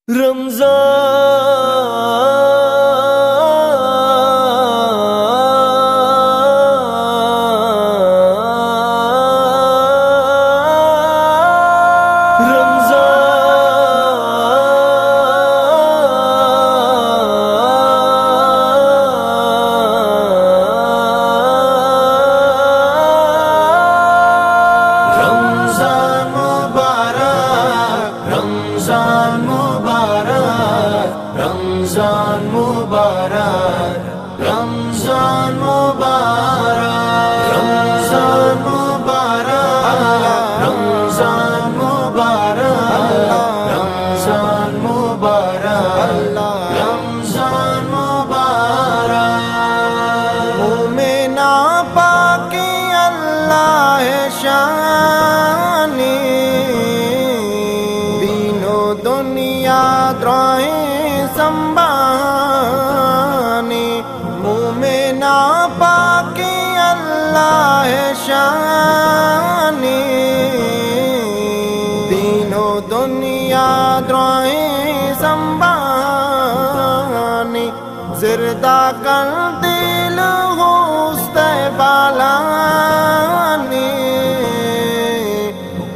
رمضان مبارک، رمضان مبارک، رمضان مبارک، رمضان مبارک، رمضان مبارک، رمضان مبارک۔ مومنا پاکی اللہ شانی، دینو دنیا درائیں سنبانی، مومنا پاکی اللہ شانی، دینو دنیا درائیں سنبانی، زردہ کر دل ہوست بالانی،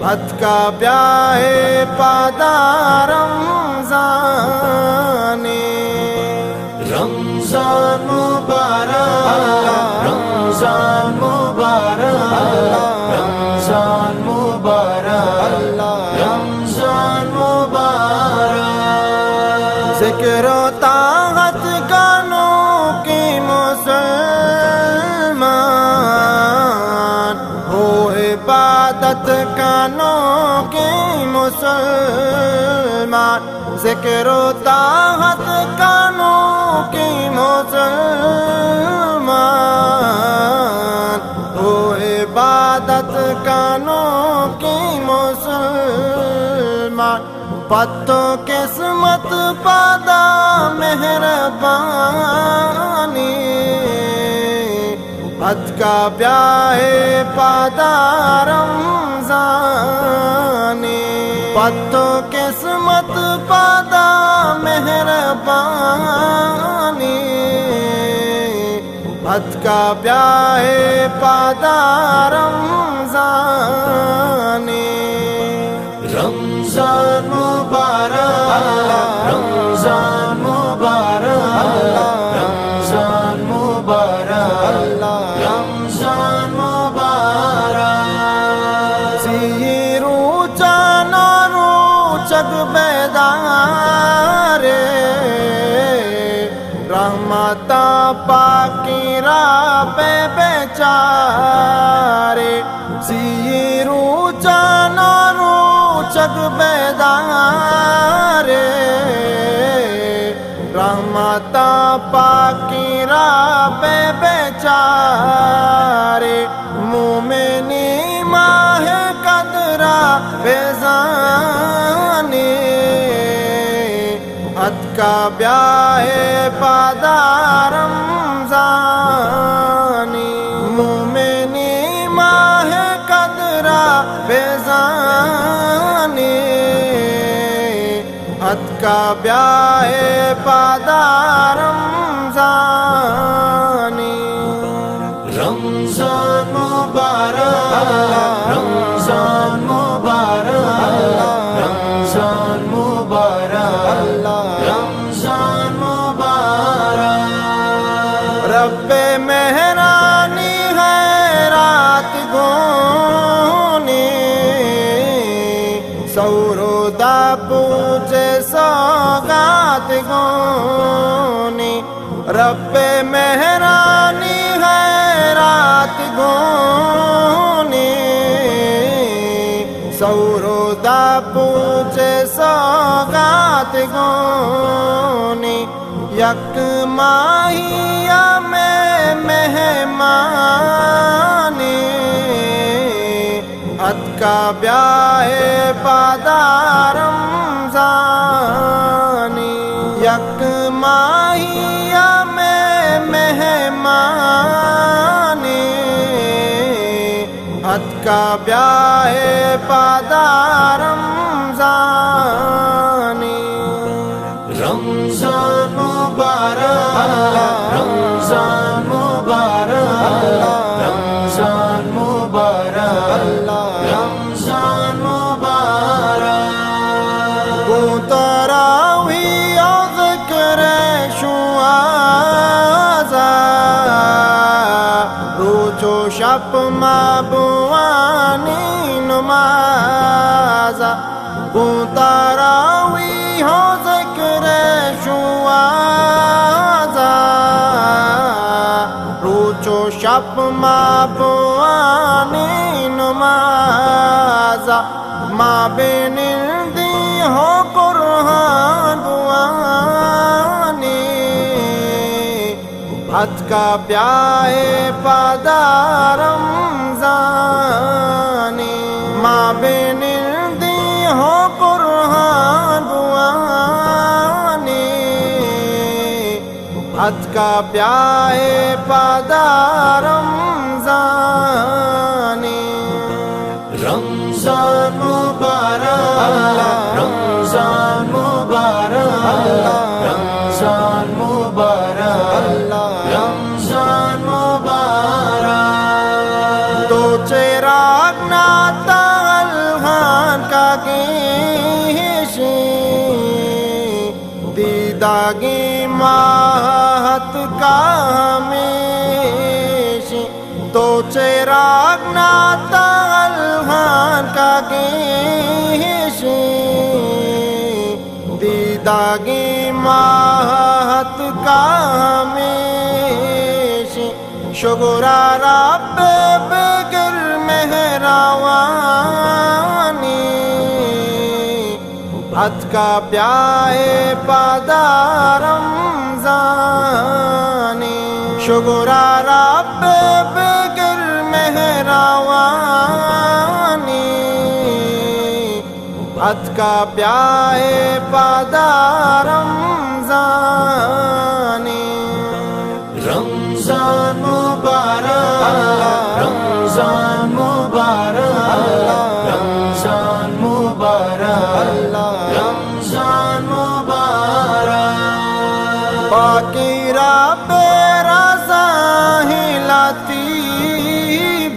بد کا بیاہ پادار رمضان مبارک، رمضان مبارک، رمضان مبارک، رمضان مبارک۔ ذکر و طاعت گانوں کی مسلمان، ہو عبادت کانوں کی مسلمان، ذکر و طاعت کانوں کی مسلمان، ہو عبادت کانوں کی مسلمان، پتوں قسمت پادا مہربانی، حد کا بیاہ پادا رمضانی، پتوں قسمت پادا مہربانی، حد کا بیاہ پادا رمضانی۔ رمضان مبارک، رمضان مبارک، رمضان مبارک، رمضان مبارک۔ سیرو چانا رو چگ بیدار، رحمتا پاکی راہ پہ بیچارے، سیرو چانا رو چگ بیدار، رحمتا پاکی راہ پہ بیچارے، مومنی ماہ قدرہ بیزانی، حد کا بیاہ پادا رمضانی، مومنی ماہ قدرہ بیزانی، حد کا بیاہ پادا رمضانی۔ رمضان مبارک، رمضان مبارک، رمضان مبارک، رمضان مبارک۔ رب مہرانی ہے رات گونی، سورودا پوچھے سوگات گونی، رب مہرانی ہے رات گونی، سورودا پوچھے سوگات گونی، یک ماہیا میں مہمانی، حد کا بیاہ پادا رمضانی، یک ماہیا میں مہمانی، حد کا بیاہ پادا رمضانی۔ رمضان مبارک رمضان مبارک رمضان مبارک رمضان مبارک گو تراویح و ذکر شوازا روز و شب مبوانی نمازا گو تراویح و ذکر شوازا روز و شب مبوانی نمازا ما بین دی ہو قرآن بوانی حد کا پیائے پادار رمضانی ما بین دی ہو قرآن بوانی حد کا پیائے پادار رمضانی رمضان مبارک رمضان مبارک رمضان مبارک رمضان مبارک تو چراغ ناتا الہان کا گیشی دیداگی ماہت کا ہمیشی تو چراغ ناتا الہان کا گیشی دیداگی ماہت کا ہمیشی شکرا رب بگر مہروانی حد کا پیائے پادار رمضانی شکرا رب بگر مہروانی حد کا پیائے پادار رمضانی رمضان مبارک رمضان مبارک رمضان مبارک رمضان مبارک باقی رب رضا ہی لطیف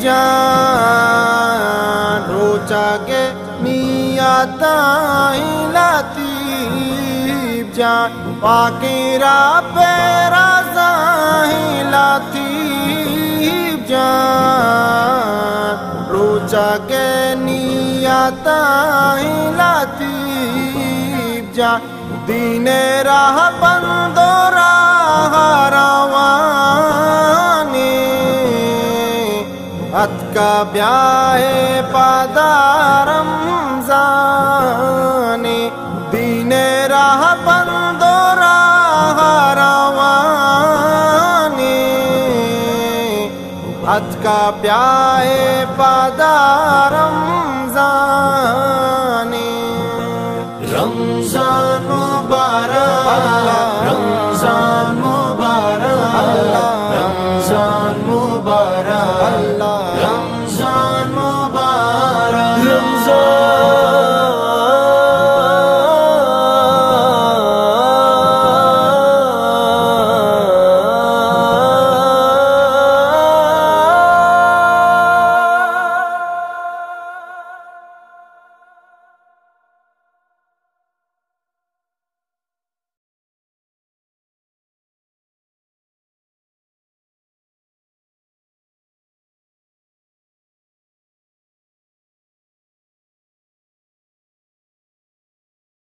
جان روچا کے نیاتا ہی لطیف جان باقی رب رضا ہی لطیف جان روچا کے نیاتا ہی لطیف جان دین راہ بند و راہ روانی حد کا بیائے پادار رمضانی دین راہ بند و راہ روانی حد کا بیائے پادار رمضانی رمضان مبارک رمضان مبارک رمضان مبارک رمضان مبارک